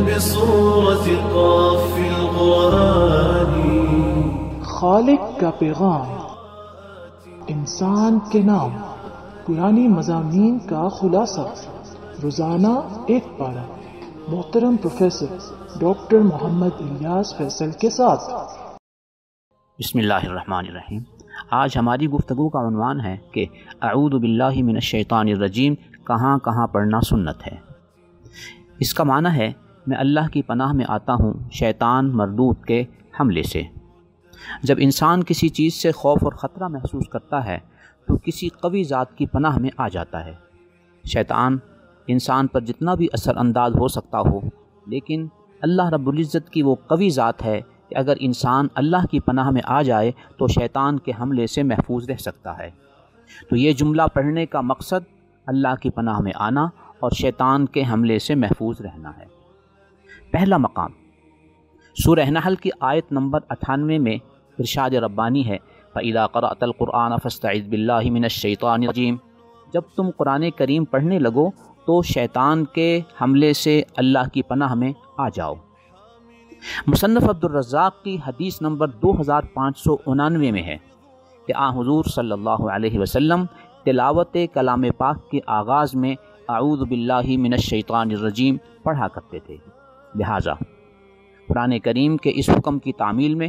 بصورة قاف في القرآن. خالق کا پیغام، انسان کے نام، پرانی مضامین کا خلاصہ، روزانہ ایک پارہ، محترم پروفیسر ڈاکٹر محمد الیاس فیصل کے ساتھ۔ بسم اللہ الرحمن الرحیم۔ آج ہماری گفتگو کا عنوان ہے کہ اعوذ باللہ من الشیطان الرجیم کہاں کہاں پڑھنا سنت ہے۔ اس کا معنی ہے میں اللہ کی پناہ میں آتا ہوں شیطان مردود کے حملے سے۔ جب انسان کسی چیز سے خوف اور خطرہ محسوس کرتا ہے تو کسی قوی ذات کی پناہ میں آ جاتا ہے۔ شیطان انسان پر جتنا بھی اثر انداز ہو سکتا ہو، لیکن اللہ رب العزت کی وہ قوی ذات ہے کہ اگر انسان اللہ کی پناہ میں آ جائے تو شیطان کے حملے سے محفوظ رہ سکتا ہے۔ تو یہ جملہ پڑھنے کا مقصد اللہ کی پناہ میں آنا اور شیطان کے حملے سے محفوظ رہنا ہے۔ پہلا مقام سورہ نحل کی آیت نمبر 98 میں ارشاد ربانی ہے فَإِذَا قَرَأْتَ الْقُرْآنَ فَاسْتَعِذْ بِاللَّهِ مِنَ الشَّيْطَانِ الرَّجِيمِ۔ جب تم قرآن کریم پڑھنے لگو تو شیطان کے حملے سے اللہ کی پناہ میں آ جاؤ۔ مصنف عبدالرزاق کی حدیث نمبر 2599 میں ہے کہ حضور صلی اللہ علیہ وسلم تلاوت کلام پاک کے آغاز میں اعوذ باللہ من الشیطان الرجیم پڑھا کرتے تھے۔ لہٰذا قرآن کریم کے اس حکم کی تعمیل میں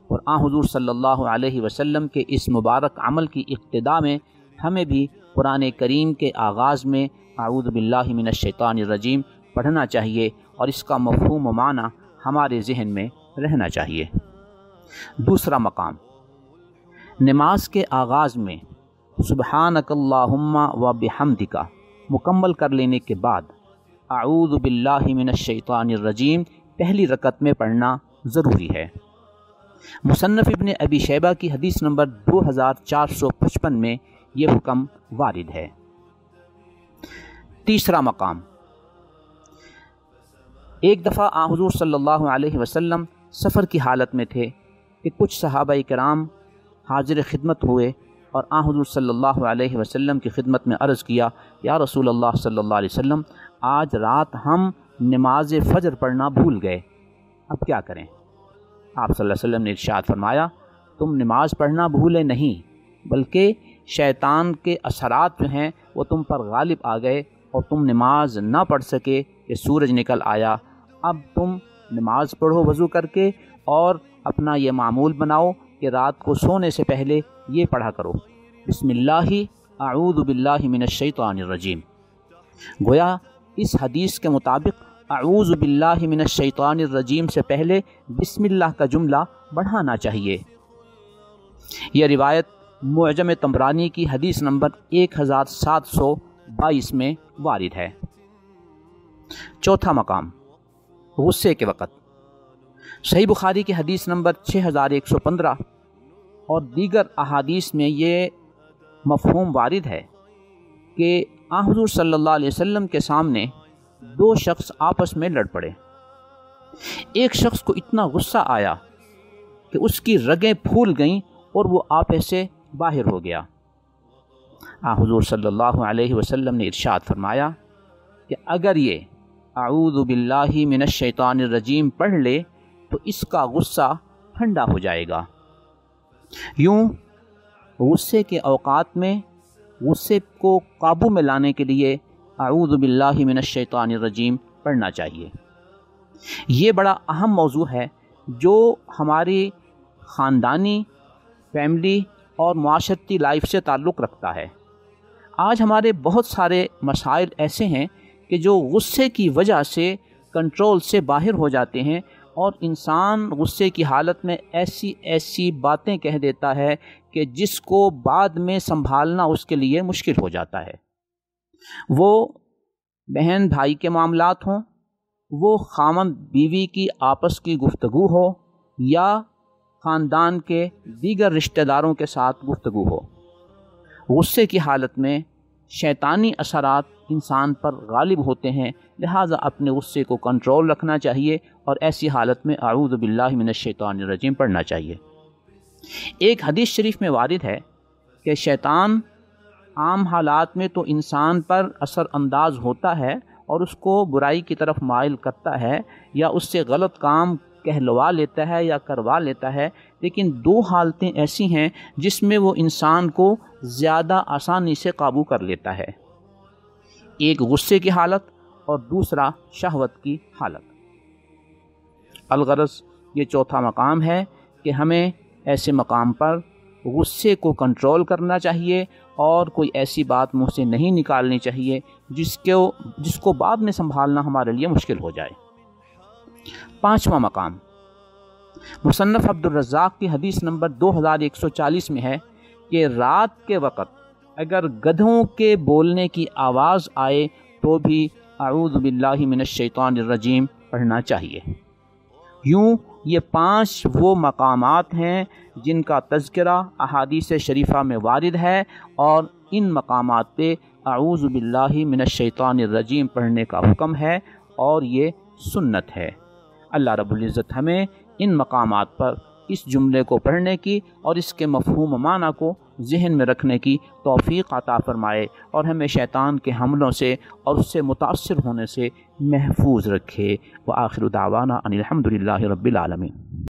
اور حضور صلی اللہ علیہ وسلم کے اس مبارک عمل کی اقتداء میں ہمیں بھی قرآن کریم کے آغاز میں اعوذ باللہ من الشیطان الرجیم پڑھنا چاہیے اور اس کا مفہوم و معنی ہمارے ذہن میں رہنا چاہیے۔ دوسرا مقام نماز کے آغاز میں سبحانک اللہم و بحمدک مکمل کر لینے کے بعد اعوذ باللہ من الشیطان الرجیم پہلی رکعت میں پڑھنا ضروری ہے۔ مصنف ابن ابی شیبہ کی حدیث نمبر 2455 میں یہ حکم وارد ہے۔ تیسرا مقام ایک دفعہ حضور صلی اللہ علیہ وسلم سفر کی حالت میں تھے کہ کچھ صحابہ کرام حاضر خدمت ہوئے اور حضور صلی اللہ علیہ وسلم کی خدمت میں عرض کیا یا رسول اللہ صلی اللہ علیہ وسلم آج رات ہم نماز فجر پڑھنا بھول گئے، اب کیا کریں؟ آپ صلی اللہ علیہ وسلم نے ارشاد فرمایا تم نماز پڑھنا بھولے نہیں بلکہ شیطان کے اثرات جو ہیں وہ تم پر غالب آ گئے اور تم نماز نہ پڑھ سکے کہ سورج نکل آیا۔ اب تم نماز پڑھو وضو کر کے اور اپنا یہ معمول بناؤ کہ رات کو سونے سے پہلے یہ پڑھا کرو بسم اللہ اعوذ باللہ من الشیطان الرجیم۔ گویا اس حدیث کے مطابق اعوذ باللہ من الشیطان الرجیم سے پہلے بسم اللہ کا جملہ بڑھانا چاہیے۔ یہ روایت معجم طبرانی کی حدیث نمبر 1722 میں وارد ہے۔ چوتھا مقام غصے کے وقت صحیح بخاری کی حدیث نمبر 6115 اور دیگر احادیث میں یہ مفہوم وارد ہے کہ حضور صلی اللہ علیہ وسلم کے سامنے دو شخص آپس میں لڑ پڑے۔ ایک شخص کو اتنا غصہ آیا کہ اس کی رگیں پھول گئیں اور وہ آپے سے باہر ہو گیا۔ حضور صلی اللہ علیہ وسلم نے ارشاد فرمایا کہ اگر یہ اعوذ باللہ من الشیطان الرجیم پڑھ لے تو اس کا غصہ ٹھنڈا ہو جائے گا۔ یوں غصے کے اوقات میں غصے کو قابو میں لانے کے لیے اعوذ باللہ من الشیطان الرجیم پڑھنا چاہیے۔ یہ بڑا اہم موضوع ہے جو ہماری خاندانی، فیملی اور معاشرتی لائف سے تعلق رکھتا ہے۔ آج ہمارے بہت سارے مسائل ایسے ہیں کہ جو غصے کی وجہ سے کنٹرول سے باہر ہو جاتے ہیں اور انسان غصے کی حالت میں ایسی باتیں کہہ دیتا ہے کہ جس کو بعد میں سنبھالنا اس کے لیے مشکل ہو جاتا ہے۔ وہ بہن بھائی کے معاملات ہوں، وہ خاوند بیوی کی آپس کی گفتگو ہو یا خاندان کے دیگر رشتہ داروں کے ساتھ گفتگو ہو، غصے کی حالت میں شیطانی اثرات انسان پر غالب ہوتے ہیں، لہٰذا اپنے غصے کو کنٹرول رکھنا چاہیے اور ایسی حالت میں اعوذ باللہ من الشیطان الرجیم پڑھنا چاہیے۔ ایک حدیث شریف میں وارد ہے کہ شیطان عام حالات میں تو انسان پر اثر انداز ہوتا ہے اور اس کو برائی کی طرف مائل کرتا ہے یا اس سے غلط کام کہلوا لیتا ہے یا کروا لیتا ہے، لیکن دو حالتیں ایسی ہیں جس میں وہ انسان کو زیادہ آسانی سے قابو کر لیتا ہے، ایک غصے کی حالت اور دوسرا شہوت کی حالت۔ الغرض یہ چوتھا مقام ہے کہ ہمیں ایسے مقام پر غصے کو کنٹرول کرنا چاہیے اور کوئی ایسی بات منہ سے نہیں نکالنی چاہیے جس کو بعد میں سنبھالنا ہمارے لیے مشکل ہو جائے۔ پانچواں مقام مصنف عبد الرزاق کی حدیث نمبر 2140 میں ہے کہ رات کے وقت اگر گدھوں کے بولنے کی آواز آئے تو بھی اعوذ باللہ من الشیطان الرجیم پڑھنا چاہیے۔ یوں یہ 5 وہ مقامات ہیں جن کا تذکرہ احادیث شریفہ میں وارد ہے، اور ان مقامات پہ اعوذ باللہ من الشیطان الرجیم پڑھنے کا حکم ہے اور یہ سنت ہے۔ اللہ رب العزت ہمیں ان مقامات پر اس جملے کو پڑھنے کی اور اس کے مفہوم و معنی کو ذہن میں رکھنے کی توفیق عطا فرمائے، اور ہمیں شیطان کے حملوں سے اور اس سے متاثر ہونے سے محفوظ رکھے۔ وآخر دعوانا ان الحمد للہ رب العالمین۔